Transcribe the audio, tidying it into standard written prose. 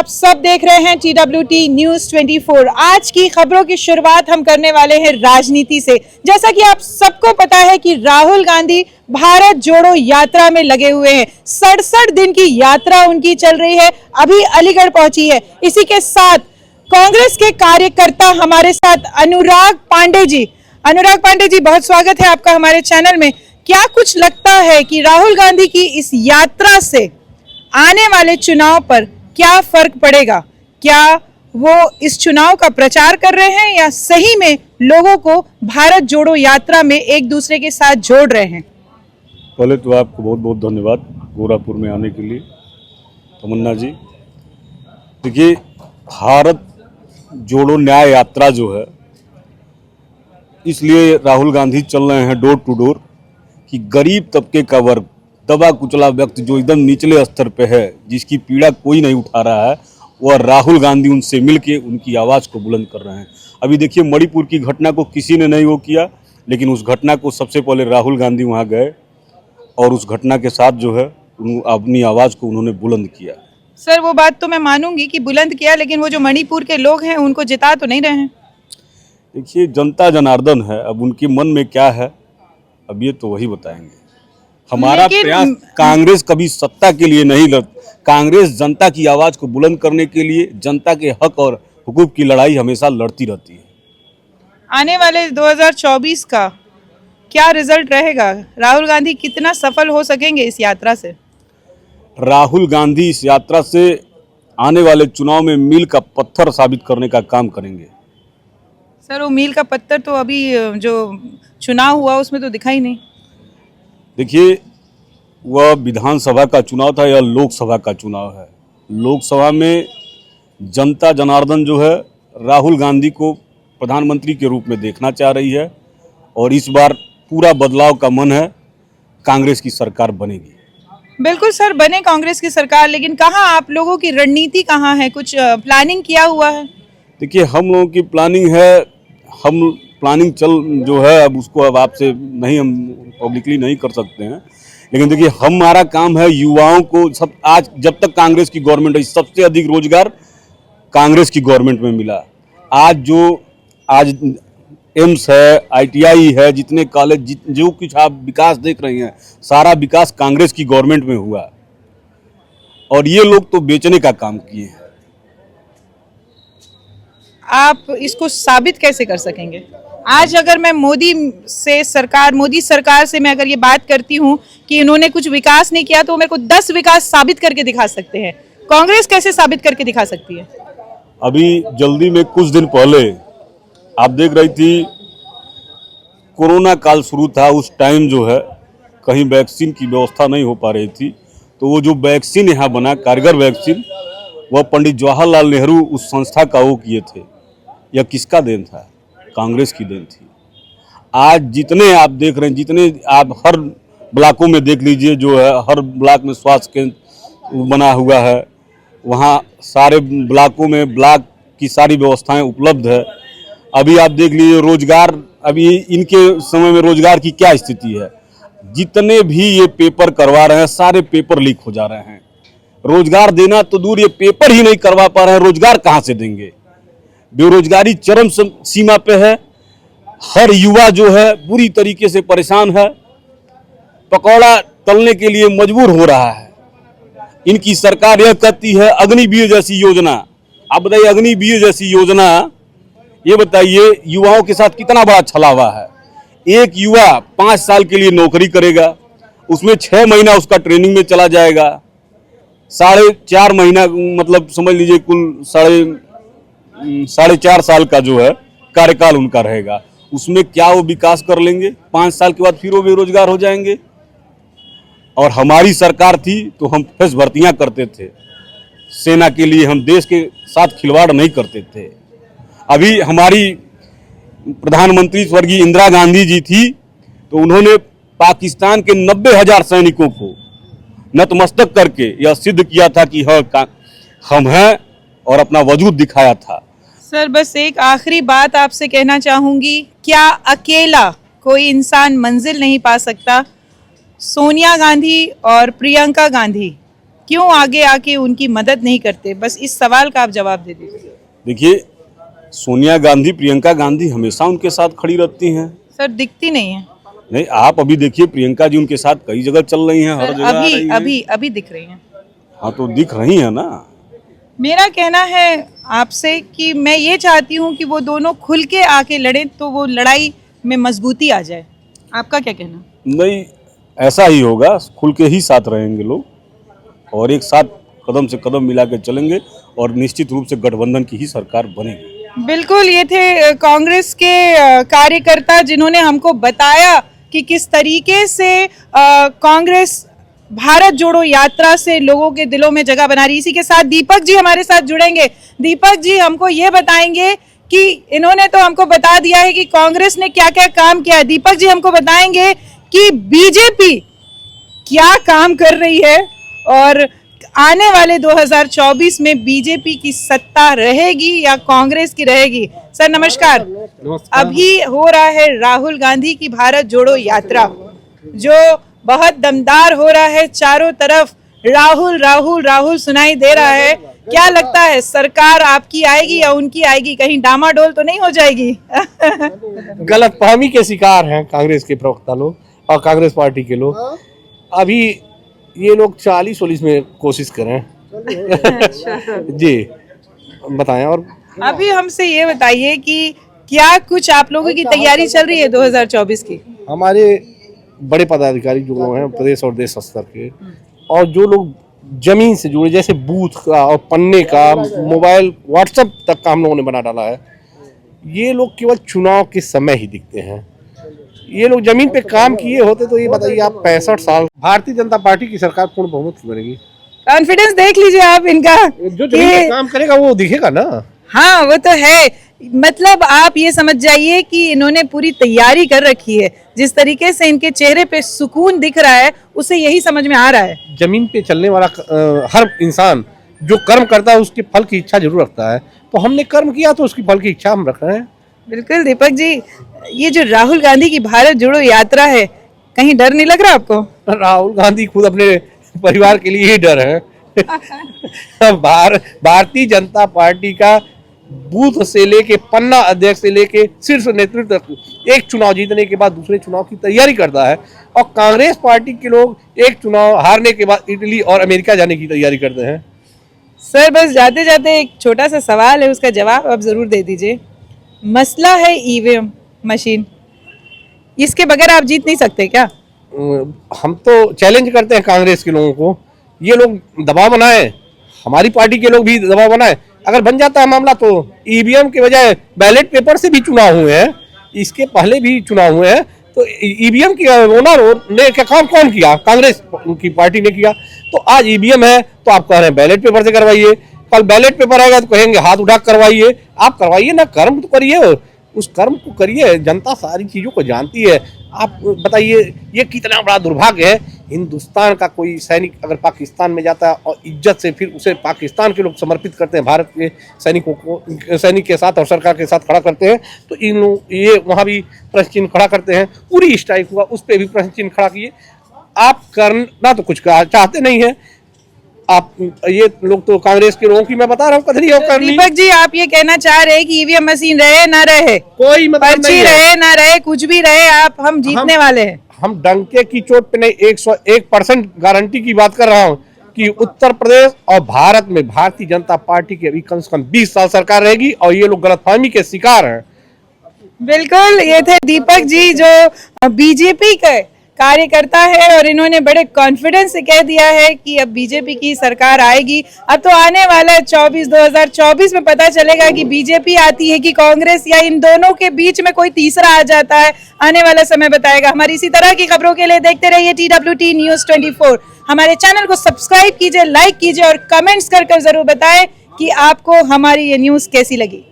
आप सब देख रहे हैं TWT न्यूज 24। आज की खबरों की शुरुआत हम करने वाले हैं राजनीति से। जैसा कि आप सबको पता है कि राहुल गांधी भारत जोड़ो यात्रा में लगे हुए हैं। 67 दिन की यात्रा उनकी चल रही है, अभी अलीगढ़ पहुंची है। इसी के साथ कांग्रेस के कार्यकर्ता हमारे साथ अनुराग पांडे जी। अनुराग पांडे जी, बहुत स्वागत है आपका हमारे चैनल में। क्या कुछ लगता है कि राहुल गांधी की इस यात्रा से आने वाले चुनाव पर क्या फर्क पड़ेगा? क्या वो इस चुनाव का प्रचार कर रहे हैं या सही में लोगों को भारत जोड़ो यात्रा में एक दूसरे के साथ जोड़ रहे हैं? पहले तो आपको बहुत बहुत धन्यवाद गोरखपुर में आने के लिए, तमन्ना जी। देखिए, भारत जोड़ो न्याय यात्रा जो है, इसलिए राहुल गांधी चल रहे हैं डोर टू डोर कि गरीब तबके का वर्ग, दबा कुचला व्यक्ति जो एकदम निचले स्तर पे है, जिसकी पीड़ा कोई नहीं उठा रहा है, वह राहुल गांधी उनसे मिलके उनकी आवाज़ को बुलंद कर रहे हैं। अभी देखिए, मणिपुर की घटना को किसी ने नहीं वो किया, लेकिन उस घटना को सबसे पहले राहुल गांधी वहाँ गए और उस घटना के साथ जो है अपनी आवाज़ को उन्होंने बुलंद किया। सर, वो बात तो मैं मानूंगी कि बुलंद किया, लेकिन वो जो मणिपुर के लोग हैं उनको जिता तो नहीं रहे हैं। देखिए, जनता जनार्दन है, अब उनके मन में क्या है अब ये तो वही बताएंगे। हमारा प्रयास, कांग्रेस कभी सत्ता के लिए नहीं लड़ती। कांग्रेस जनता की आवाज़ को बुलंद करने के लिए, जनता के हक और हुकूक की लड़ाई हमेशा लड़ती रहती है। आने वाले 2024 का क्या रिजल्ट रहेगा? राहुल गांधी कितना सफल हो सकेंगे इस यात्रा से? राहुल गांधी इस यात्रा से आने वाले चुनाव में मील का पत्थर साबित करने का काम करेंगे। सर, वो मील का पत्थर तो अभी जो चुनाव हुआ उसमें तो दिखा ही नहीं। देखिए, वह विधानसभा का चुनाव था या लोकसभा का चुनाव है। लोकसभा में जनता जनार्दन जो है राहुल गांधी को प्रधानमंत्री के रूप में देखना चाह रही है और इस बार पूरा बदलाव का मन है। कांग्रेस की सरकार बनेगी। बिल्कुल सर, बने कांग्रेस की सरकार, लेकिन कहाँ आप लोगों की रणनीति कहाँ है? कुछ प्लानिंग किया हुआ है? देखिए, हम लोगों की प्लानिंग है, हम प्लानिंग जो है अब उसको अब आपसे नहीं, हम पब्लिकली नहीं कर सकते हैं, लेकिन देखिए, हमारा काम है युवाओं को सब, आज जब तक कांग्रेस की गवर्नमेंट है, सबसे अधिक रोजगार कांग्रेस की गवर्नमेंट में मिला। आज एम्स है, ITI है, जितने कॉलेज, जो कुछ आप विकास देख रहे हैं, सारा विकास कांग्रेस की गवर्नमेंट में हुआ और ये लोग तो बेचने का काम किए हैं। आप इसको साबित कैसे कर सकेंगे? आज अगर मैं मोदी सरकार से मैं अगर ये बात करती हूँ कि इन्होंने कुछ विकास नहीं किया, तो मेरे को 10 विकास साबित करके दिखा सकते हैं। कांग्रेस कैसे साबित करके दिखा सकती है? अभी जल्दी में कुछ दिन पहले आप देख रही थी, कोरोना काल शुरू था, उस टाइम जो है कहीं वैक्सीन की व्यवस्था नहीं हो पा रही थी, तो वो जो वैक्सीन यहाँ बना, कारगर वैक्सीन, वह पंडित जवाहरलाल नेहरू उस संस्था का वो किए थे। यह किसका देन था? कांग्रेस की देन थी। आज जितने आप देख रहे हैं, जितने आप हर ब्लॉकों में देख लीजिए, जो है हर ब्लॉक में स्वास्थ्य केंद्र बना हुआ है, वहाँ सारे ब्लॉकों में ब्लॉक की सारी व्यवस्थाएं उपलब्ध है। अभी आप देख लीजिए रोजगार, अभी इनके समय में रोजगार की क्या स्थिति है? जितने भी ये पेपर करवा रहे हैं, सारे पेपर लीक हो जा रहे हैं। रोजगार देना तो दूर, ये पेपर ही नहीं करवा पा रहे हैं, रोजगार कहाँ से देंगे? बेरोजगारी चरम सीमा पे है। हर युवा जो है बुरी तरीके से परेशान है, पकौड़ा तलने के लिए मजबूर हो रहा है। इनकी सरकार यह कहती है अग्निवीर जैसी योजना। आप बताइए, अग्निवीर जैसी योजना, ये बताइए युवाओं के साथ कितना बड़ा छलावा है। एक युवा 5 साल के लिए नौकरी करेगा, उसमें 6 महीना उसका ट्रेनिंग में चला जाएगा, 4.5 महीना, मतलब समझ लीजिए कुल 4.5 साल का जो है कार्यकाल उनका रहेगा। उसमें क्या वो विकास कर लेंगे? 5 साल के बाद फिर वो बेरोजगार हो जाएंगे। और हमारी सरकार थी तो हम फ्रेश भर्तियां करते थे सेना के लिए, हम देश के साथ खिलवाड़ नहीं करते थे। अभी हमारी प्रधानमंत्री स्वर्गीय इंदिरा गांधी जी थी, तो उन्होंने पाकिस्तान के 90,000 सैनिकों को नतमस्तक करके यह सिद्ध किया था कि हम हैं, और अपना वजूद दिखाया था। सर, बस एक आखिरी बात आपसे कहना चाहूंगी, क्या अकेला कोई इंसान मंजिल नहीं पा सकता? सोनिया गांधी और प्रियंका गांधी क्यों आगे आके उनकी मदद नहीं करते? बस इस सवाल का आप जवाब दे दीजिए। देखिए, सोनिया गांधी, प्रियंका गांधी हमेशा उनके साथ खड़ी रहती हैं। सर दिखती नहीं है। नहीं, आप अभी देखिए, प्रियंका जी उनके साथ कई जगह चल रही हैं, हर जगह आ रही अभी हैं। अभी अभी दिख रही हैं। हाँ, तो दिख रही है ना। मेरा कहना है आपसे कि मैं ये चाहती हूँ कि वो दोनों खुल के आके लड़े तो वो लड़ाई में मजबूती आ जाए। आपका क्या कहना? नहीं, ऐसा ही होगा, खुल के ही साथ रहेंगे लोग और एक साथ कदम से कदम मिला के चलेंगे और निश्चित रूप से गठबंधन की ही सरकार बनेगी। बिल्कुल, ये थे कांग्रेस के कार्यकर्ता जिन्होंने हमको बताया कि किस तरीके से कांग्रेस भारत जोड़ो यात्रा से लोगों के दिलों में जगह बना रही। इसी के साथ दीपक जी हमारे साथ जुड़ेंगे। दीपक जी हमको ये बताएंगे कि इन्होंने तो हमको बता दिया है कि कांग्रेस ने क्या क्या काम किया है। दीपक जी हमको बताएंगे कि बीजेपी क्या काम कर रही है और आने वाले 2024 में बीजेपी की सत्ता रहेगी या कांग्रेस की रहेगी। सर नमस्कार। अभी हो रहा है राहुल गांधी की भारत जोड़ो यात्रा, जो बहुत दमदार हो रहा है। चारों तरफ राहुल राहुल राहुल सुनाई दे रहा है। क्या लगता है, सरकार आपकी आएगी या उनकी आएगी? कहीं डामाडोल तो नहीं हो जाएगी? गलतफहमी के शिकार हैं कांग्रेस के प्रवक्ता लोग और कांग्रेस पार्टी के लोग। अभी ये लोग 40-40 में कोशिश करें। जी बताएं। और अभी हमसे ये बताइए कि क्या कुछ आप लोगों की तैयारी चल रही है 2024 की? हमारे बड़े पदाधिकारी जो लोग हैं प्रदेश और देश स्तर के, और जो लोग जमीन से जुड़े, जैसे बूथ का और पन्ने का, मोबाइल व्हाट्सएप तक का हम लोगों ने बना डाला है, ये लोग केवल चुनाव के समय ही दिखते हैं। ये लोग जमीन पे काम किए होते तो ये बताइए आप 65 साल भारतीय जनता पार्टी की सरकार पूर्ण बहुमत की बनेगी। कॉन्फिडेंस देख लीजिए आप इनका। जो जमीन पे काम करेगा वो दिखेगा ना। हाँ वो तो है, मतलब आप ये समझ जाइए कि इन्होंने पूरी तैयारी कर रखी है। जिस तरीके से इनके चेहरे पे सुकून दिख रहा है उससे यही समझ में आ रहा है। जमीन पे चलने वाला हर इंसान जो कर्म करता है उसके फल की इच्छा जरूर रखता है, तो हमने कर्म किया तो उसकी फल की इच्छा हम रख रहे हैं। बिल्कुल दीपक जी, ये जो राहुल गांधी की भारत जोड़ो यात्रा है, कहीं डर नहीं लग रहा आपको? राहुल गांधी खुद अपने परिवार के लिए ही डर है। भारतीय जनता पार्टी का बूथ से लेके पन्ना अध्यक्ष से लेके शीर्ष नेतृत्व तक एक चुनाव जीतने के बाद दूसरे चुनाव की तैयारी करता है, और कांग्रेस पार्टी के लोग एक चुनाव हारने के बाद इटली और अमेरिका जाने की तैयारी करते हैं। सर बस जाते जाते एक छोटा सा सवाल है, उसका जवाब आप जरूर दे दीजिए। मसला है ईवीएम मशीन, इसके बगैर आप जीत नहीं सकते क्या? हम तो चैलेंज करते हैं कांग्रेस के लोगों को, ये लोग दबाव बनाए, हमारी पार्टी के लोग भी दबाव बनाए। अगर बन जाता है मामला तो ईवीएम के बजाय बैलेट पेपर से भी चुनाव हुए हैं, इसके पहले भी चुनाव हुए हैं, तो ईवीएम की ओनर ने क्या काम कौन किया? कांग्रेस की पार्टी ने किया। तो आज ईवीएम है तो आप कह रहे हैं बैलेट पेपर से करवाइए, कल बैलेट पेपर आएगा तो कहेंगे हाथ उठा करवाइए। आप करवाइए ना, कर्म तो करिए, उस कर्म को करिए। जनता सारी चीजों को जानती है। आप बताइए ये कितना बड़ा दुर्भाग्य है, हिंदुस्तान का कोई सैनिक अगर पाकिस्तान में जाता है और इज्जत से फिर उसे पाकिस्तान के लोग समर्पित करते हैं, भारत के सैनिकों को, सैनिक के साथ और सरकार के साथ खड़ा करते हैं, तो इन लोग ये वहाँ भी प्रश्न चिन्ह खड़ा करते हैं। पूरी स्ट्राइक हुआ उस पर भी प्रश्न चिन्ह खड़ा किए। आप करना तो कुछ चाहते नहीं है। आप ये लोग तो कांग्रेस के लोगों की मैं बता रहा हूँ कथनी और करनी। दीपक जी आप ये कहना चाह रहे हैं कि ईवीएम मशीन रहे ना रहे, कोई मतलब पर्ची नहीं रहे ना रहे, कुछ भी रहे, हम जीतने वाले हैं। हम डंके की चोट पे नहीं, 101% गारंटी की बात कर रहा हूँ कि उत्तर प्रदेश और भारत में भारतीय जनता पार्टी की अभी कम से कम 20 साल सरकार रहेगी, और ये लोग गलतफहमी के शिकार हैं। बिल्कुल, ये थे दीपक जी जो बीजेपी के कार्यकर्ता है और इन्होंने बड़े कॉन्फिडेंस से कह दिया है कि अब बीजेपी की सरकार आएगी। अब तो आने वाला है 2024 में पता चलेगा कि बीजेपी आती है कि कांग्रेस, या इन दोनों के बीच में कोई तीसरा आ जाता है। आने वाला समय बताएगा। हमारी इसी तरह की खबरों के लिए देखते रहिए TWT News 24। हमारे चैनल को सब्सक्राइब कीजिए, लाइक कीजिए और कमेंट्स कर जरूर बताएं कि आपको हमारी ये न्यूज कैसी लगी।